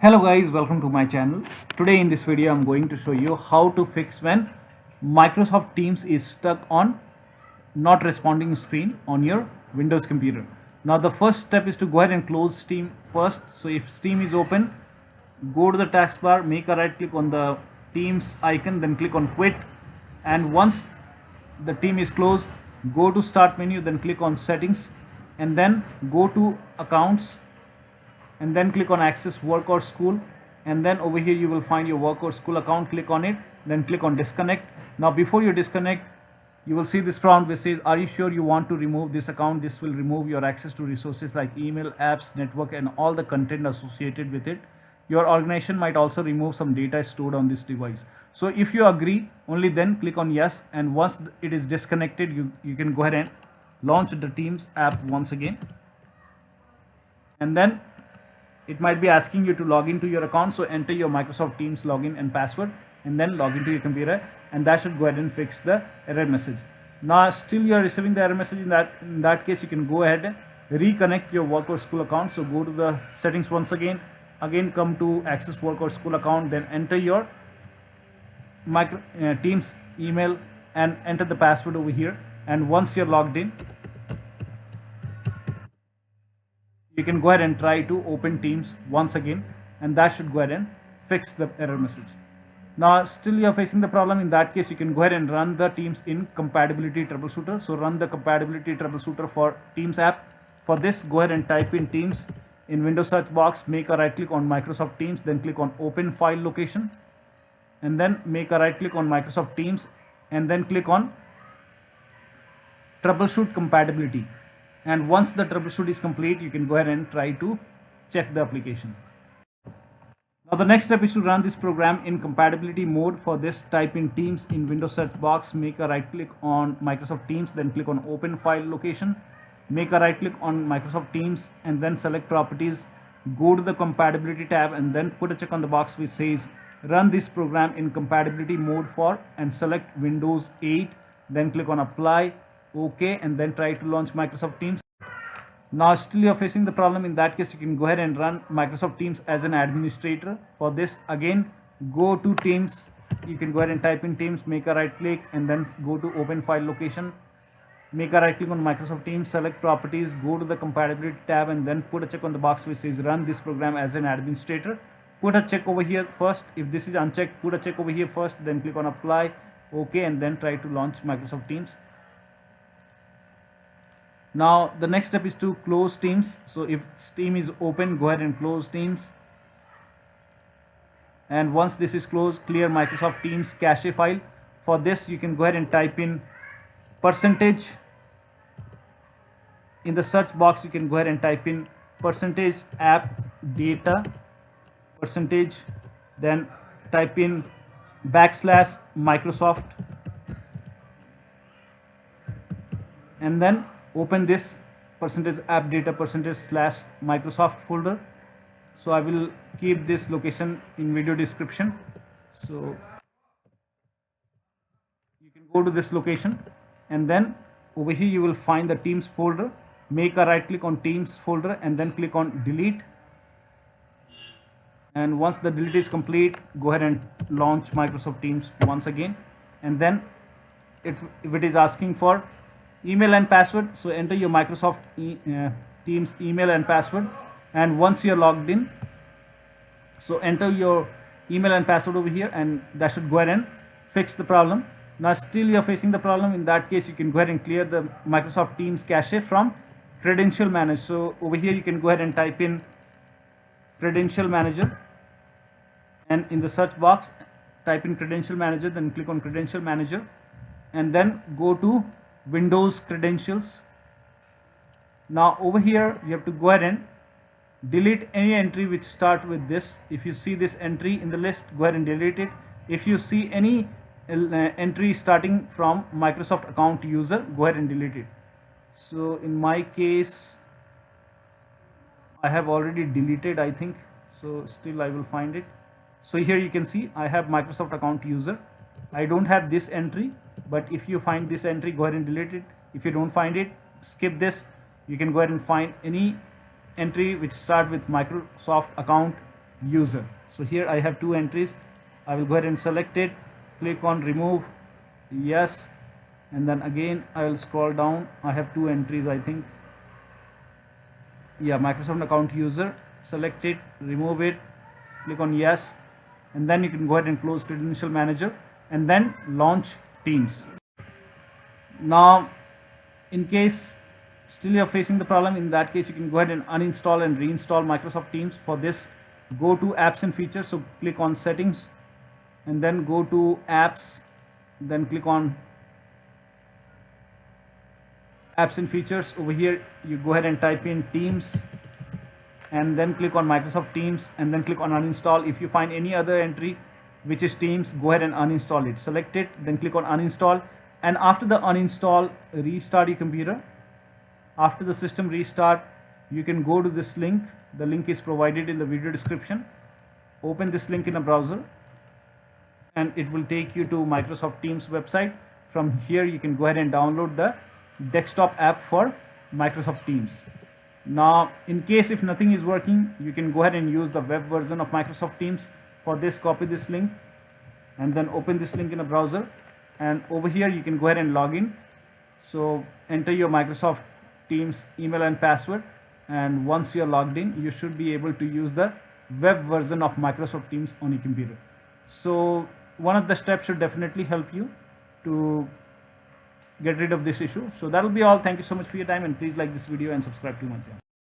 Hello guys, welcome to my channel. Today in this video I'm going to show you how to fix when Microsoft Teams is stuck on not responding screen on your Windows computer. Now the first step is to go ahead and close Steam first. So if Steam is open, go to the taskbar, make a right click on the Teams icon, then click on quit, and once the team is closed, go to start menu, then click on settings, and then go to accounts, and then click on access work or school, and then over here you will find your work or school account. Click on it, then click on disconnect. Now before you disconnect, you will see this prompt which says, are you sure you want to remove this account? This will remove your access to resources like email, apps, network, and all the content associated with it. Your organization might also remove some data stored on this device. So if you agree, only then click on yes, and once it is disconnected, you can go ahead and launch the Teams app once again. And then it might be asking you to log into your account, so enter your Microsoft Teams login and password, and then log into your computer, and that should go ahead and fix the error message. Now still you are receiving the error message. In that case, you can go ahead and reconnect your work or school account. So go to the settings once again come to access work or school account, then enter your Teams email and enter the password over here, and once you're logged in, you can go ahead and try to open Teams once again, and that should go ahead and fix the error message. Now still you are facing the problem. In that case, you can go ahead and run the Teams in compatibility troubleshooter. So run the compatibility troubleshooter for Teams app. For this, go ahead and type in Teams in Windows search box, make a right click on Microsoft Teams, then click on open file location, and then make a right click on Microsoft Teams, and then click on troubleshoot compatibility. And once the troubleshoot is complete, you can go ahead and try to check the application. Now the next step is to run this program in compatibility mode. For this, type in Teams in Windows search box, make a right click on Microsoft Teams, then click on open file location, make a right click on Microsoft Teams, and then select properties, go to the compatibility tab, and then put a check on the box which says run this program in compatibility mode for, and select Windows 8, then click on apply, OK, and then try to launch Microsoft Teams. Now still you are facing the problem. In that case, you can go ahead and run Microsoft Teams as an administrator. For this, again go to Teams, you can go ahead and type in Teams, make a right click, and then go to open file location, make a right click on Microsoft Teams, select properties, go to the compatibility tab, and then put a check on the box which says run this program as an administrator. Put a check over here first. If this is unchecked, put a check over here first, then click on apply, OK, and then try to launch Microsoft Teams. Now the next step is to close Teams. So if Steam is open, go ahead and close Teams, and once this is closed, clear Microsoft Teams cache file. For this, you can go ahead and type in percentage. In the search box, you can go ahead and type in percentage app data percentage, then type in backslash Microsoft, and then open this percentage app data percentage slash Microsoft folder. So I will keep this location in video description. So you can go to this location, and then over here you will find the Teams folder. Make a right click on Teams folder, and then click on delete. And once the delete is complete, go ahead and launch Microsoft Teams once again. And then if it is asking for email and password, so enter your Microsoft Teams email and password, and once you're logged in, so enter your email and password over here, and that should go ahead and fix the problem. Now still you're facing the problem. In that case, you can go ahead and clear the Microsoft Teams cache from Credential Manager. So over here you can go ahead and type in Credential Manager, and in the search box type in Credential Manager, then click on Credential Manager, and then go to Windows Credentials. Now over here you have to go ahead and delete any entry which start with this. If you see this entry in the list, go ahead and delete it. If you see any entry starting from Microsoft account user, go ahead and delete it. So in my case, I have already deleted, I think, so still I will find it. So here you can see I have Microsoft account user. I don't have this entry, but if you find this entry, go ahead and delete it. If you don't find it, skip this. You can go ahead and find any entry which start with Microsoft account user. So here I have 2 entries. I will go ahead and select it, click on remove, yes, and then again I will scroll down. I have 2 entries, I think. Yeah, Microsoft account user, select it, remove it, click on yes, and then you can go ahead and close credential manager and then launch Teams. Now in case still you're facing the problem, in that case you can go ahead and uninstall and reinstall Microsoft Teams. For this, go to apps and features, so click on settings and then go to apps, then click on apps and features. Over here you go ahead and type in Teams and then click on Microsoft Teams and then click on uninstall. If you find any other entry which is Teams, go ahead and uninstall it. Select it, then click on uninstall, and after the uninstall, restart your computer. After the system restart, you can go to this link. The link is provided in the video description. Open this link in a browser and it will take you to Microsoft Teams website. From here you can go ahead and download the desktop app for Microsoft Teams. Now in case if nothing is working, you can go ahead and use the web version of Microsoft Teams. For this, copy this link and then open this link in a browser, and over here you can go ahead and log in. So enter your Microsoft Teams email and password, and once you're logged in, you should be able to use the web version of Microsoft Teams on your computer. So one of the steps should definitely help you to get rid of this issue. So that will be all. Thank you so much for your time, and please like this video and subscribe to my channel.